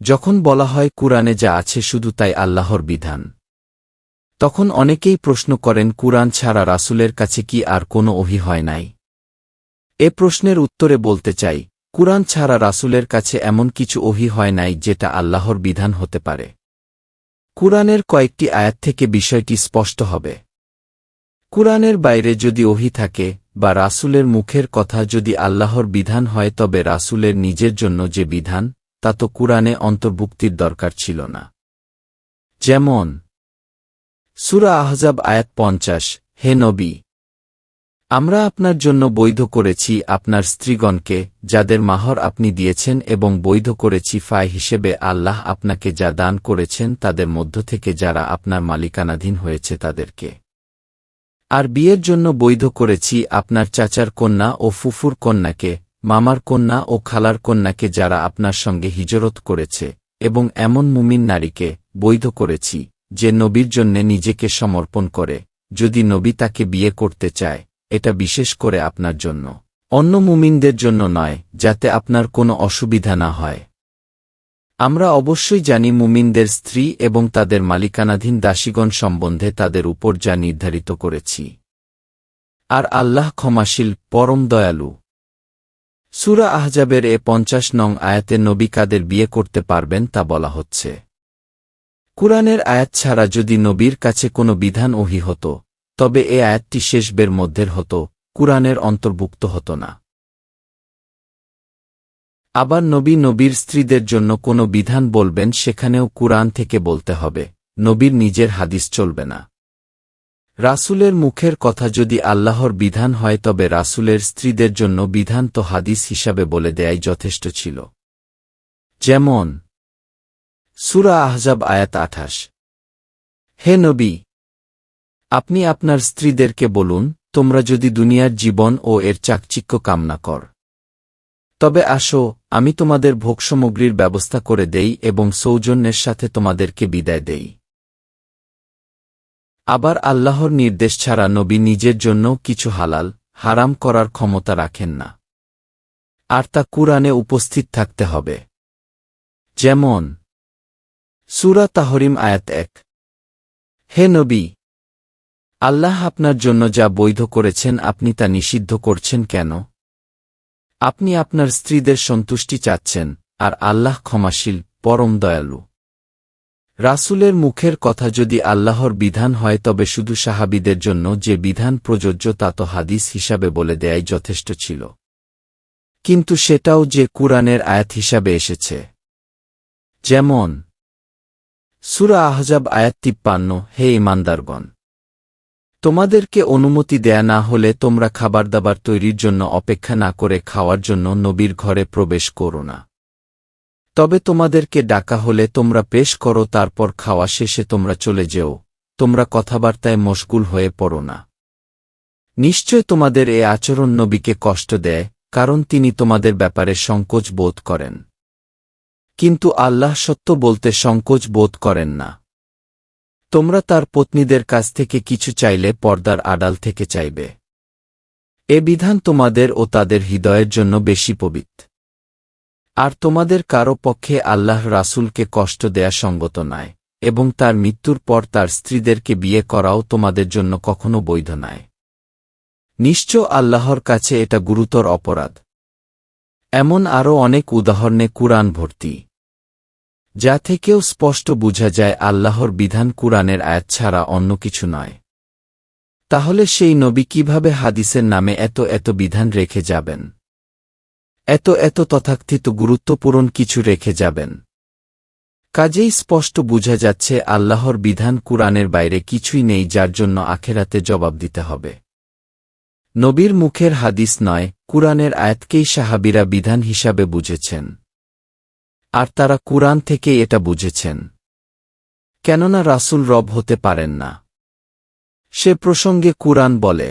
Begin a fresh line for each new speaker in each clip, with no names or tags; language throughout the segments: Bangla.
যখন বলা হয় কুরআনে যা আছে শুধু তাই আল্লাহর বিধান, তখন অনেকেই প্রশ্ন করেন কুরআন ছাড়া রাসূলের কাছে কি আর কোনো ওহী হয় নাই? এ প্রশ্নের উত্তরে বলতে চাই, কুরআন ছাড়া রাসূলের কাছে এমন কিছু ওহী হয় নাই যেটা আল্লাহর বিধান হতে পারে। কুরআনের কয়েকটি আয়াত থেকে বিষয়টি স্পষ্ট হবে। কুরআনের বাইরে যদি ওহী থাকে বা রাসূলের মুখের কথা যদি আল্লাহর বিধান হয় তবে রাসূলের নিজের জন্য যে বিধান তা তো কুরআনে অন্তর্ভুক্তির দরকার ছিল না। যেমন সূরা আহজাব আয়াত 50, হে নবী, আমরা আপনার জন্য বৈধ করেছি আপনার স্ত্রীগণকে যাদের মাহর আপনি দিয়েছেন এবং বৈধ করেছি ফায় হিসেবে আল্লাহ আপনাকে যা দান করেছেন তাদের মধ্য থেকে যারা আপনার মালিকানাধীন হয়েছে তাদেরকে। আর বিয়ের জন্য বৈধ করেছি আপনার চাচার কন্যা ও ফুফুর কন্যাকে, মামার কন্যা ও খালার কন্যাকে যারা আপনার সঙ্গে হিজরত করেছে, এবং এমন মুমিন নারীকে বৈধ করেছি যে নবীর জন্যে নিজেকে সমর্পণ করে, যদি নবী তাকে বিয়ে করতে চায়। এটা বিশেষ করে আপনার জন্য, অন্য মুমিনদের জন্য নয়, যাতে আপনার কোনো অসুবিধা না হয়। আমরা অবশ্যই জানি মুমিনদের স্ত্রী এবং তাদের মালিকানাধীন দাসীগণ সম্বন্ধে তাদের উপর যা নির্ধারিত করেছি। আর আল্লাহ ক্ষমাশীল, পরম দয়ালু। সূরা আহজাবের 50 নং আয়াতে নবী কাদের বিয়ে করতে পারবেন তা বলা হচ্ছে। কুরআনের আয়াত ছাড়া যদি নবীর কাছে কোনো বিধান ওহী হতো, তবে এ আয়াতটি শেষ বের মধ্যের হতো, কুরআনের অন্তর্ভুক্ত হতো না। আবার নবীর স্ত্রীদের জন্য কোনো বিধান বলবেন সেখানেও কুরআন থেকে বলতে হবে, নবীর নিজের হাদিস চলবে না। রাসূলের মুখের কথা যদি আল্লাহর বিধান হয় তবে রাসূলের স্ত্রীদের জন্য বিধান তো হাদিস হিসাবে বলে দেয়াই যথেষ্ট ছিল। যেমন সূরা আহজাব আয়াত 28, হে নবী, আপনি আপনার স্ত্রীদেরকে বলুন, তোমরা যদি দুনিয়ার জীবন ও এর চাকচিক্য কামনা কর, তবে আসো, আমি তোমাদের ভোগসামগ্রীর ব্যবস্থা করে দেই এবং সৌজন্যের সাথে তোমাদেরকে বিদায় দেই। আবার আল্লাহর নির্দেশ ছাড়া নবী নিজের জন্য কিছু হালাল হারাম করার ক্ষমতা রাখেন না, আর তা কুরআনে উপস্থিত থাকতে হবে। যেমন সূরা তাহরিম আয়াত 1, হে নবী, আল্লাহ আপনার জন্য যা বৈধ করেছেন আপনি তা নিষিদ্ধ করছেন কেন? আপনি আপনার স্ত্রীদের সন্তুষ্টি চাচ্ছেন, আর আল্লাহ ক্ষমাশীল, পরম দয়ালু। রাসূলের মুখের কথা যদি আল্লাহর বিধান হয় তবে শুধু সাহাবীদের জন্য যে বিধান প্রযোজ্য তা তো হাদিস হিসাবে বলে দেয়াই যথেষ্ট ছিল, কিন্তু সেটাও যে কুরআনের আয়াত হিসাবে এসেছে। যেমন সূরা আহজাব আয়াত 53, হে ঈমানদারগণ, তোমাদেরকে অনুমতি দেয়া না হলে তোমরা খাবারদাবার তৈরির জন্য অপেক্ষা না করে খাওয়ার জন্য নবীর ঘরে প্রবেশ করো না। তবে তোমাদেরকে ডাকা হলে তোমরা পেশ করো, তারপর খাওয়া শেষে তোমরা চলে যেও, তোমরা কথাবার্তায় মশগুল হয়ে পড়ো না। নিশ্চয় তোমাদের এ আচরণ নবীকে কষ্ট দেয়, কারণ তিনি তোমাদের ব্যাপারে সংকোচ বোধ করেন। কিন্তু আল্লাহ সত্য বলতে সংকোচ বোধ করেন না। তোমরা তার পত্নীদের কাছ থেকে কিছু চাইলে পর্দার আড়াল থেকে চাইবে। এ বিধান তোমাদের ও তাদের হৃদয়ের জন্য বেশি পবিত্র। আর তোমাদের কারো পক্ষে আল্লাহ রাসূলকে কষ্ট দেয়া সঙ্গত নয়, এবং তার মৃত্যুর পর তার স্ত্রীদেরকে বিয়ে করাও তোমাদের জন্য কখনো বৈধ নয়। নিশ্চয় আল্লাহর কাছে এটা গুরুতর অপরাধ। এমন আরও অনেক উদাহরণে কুরআন ভর্তি, যা থেকেও স্পষ্ট বোঝা যায় আল্লাহর বিধান কুরআনের আয়াত ছাড়া অন্য কিছু নয়। তাহলে সেই নবী কিভাবে হাদিসের নামে এত বিধান রেখে যাবেন, এত তথাকথিত গুরুত্বপূর্ণ কিছু রেখে যাবেন? কাজেই স্পষ্ট বোঝা যাচ্ছে আল্লাহর বিধান কুরআনের বাইরে কিছুই নেই যার জন্য আখেরাতে জবাব দিতে হবে। নবীর মুখের হাদিস নয়, কুরআনের আয়াতকেই সাহাবীরা বিধান হিসাবে বুঝেছেন, আর তারা কুরআন থেকেই এটা বুঝেছেন। কেননা রাসূল রব হতে পারেন না। সে প্রসঙ্গে কুরআন বলে,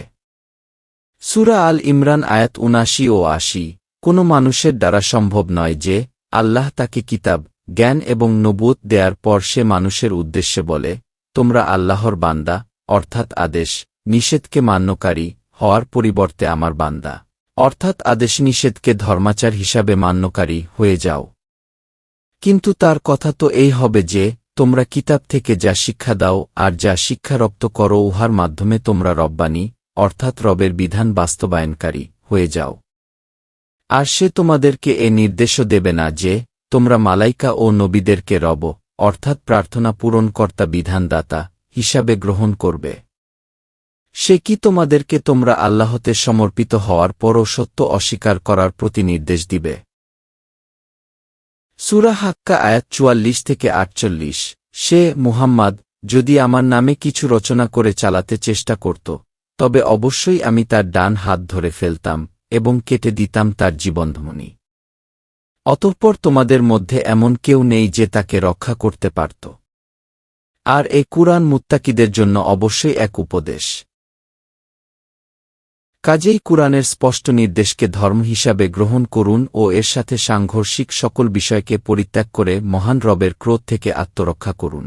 সূরা আল ইমরান আয়াত ৭৯ ও ৮০, কোনো মানুষের দ্বারা সম্ভব নয় যে আল্লাহ তাকে কিতাব, জ্ঞান এবং নবুয়ত দেয়ার পর সে মানুষের উদ্দেশ্যে বলে, তোমরা আল্লাহর বান্দা, অর্থাৎ আদেশ নিষেধকে মান্যকারী হওয়ার পরিবর্তে আমার বান্দা, অর্থাৎ আদেশ নিষেধকে ধর্মাচার হিসাবে মান্যকারী হয়ে যাও। কিন্তু তার কথা তো এই হবে যে, তোমরা কিতাব থেকে যা শিক্ষা দাও আর যা শিক্ষারপ্ত করো উহার মাধ্যমে তোমরা রব্বানী, অর্থাৎ রবের বিধান বাস্তবায়নকারী হয়ে যাও। আর সে তোমাদেরকে এ নির্দেশও দেবে না যে, তোমরা মালাইকা ও নবীদেরকে রব, অর্থাৎ প্রার্থনা পূরণকর্তা বিধানদাতা হিসাবে গ্রহণ করবে। সে কি তোমাদেরকে তোমরা আল্লাহতে সমর্পিত হওয়ার পরও সত্য অস্বীকার করার প্রতি নির্দেশ দিবে? সূরা হাক্কা আয়াত ৪৪ থেকে ৪৮। সে মুহাম্মাদ যদি আমার নামে কিছু রচনা করে চালাতে চেষ্টা করত, তবে অবশ্যই আমি তার ডান হাত ধরে ফেলতাম এবং কেটে দিতাম তার জীবনধ্বনি। অতঃপর তোমাদের মধ্যে এমন কেউ নেই যে তাকে রক্ষা করতে পারত। আর এ কুরআন মুত্তাকিদের জন্য অবশ্যই এক উপদেশ। কাজেই কুরআনের স্পষ্ট নির্দেশকে ধর্ম হিসাবে গ্রহণ করুন ও এর সাথে সাংঘর্ষিক সকল বিষয়কে পরিত্যাগ করে মহান রবের ক্রোধ থেকে আত্মরক্ষা করুন।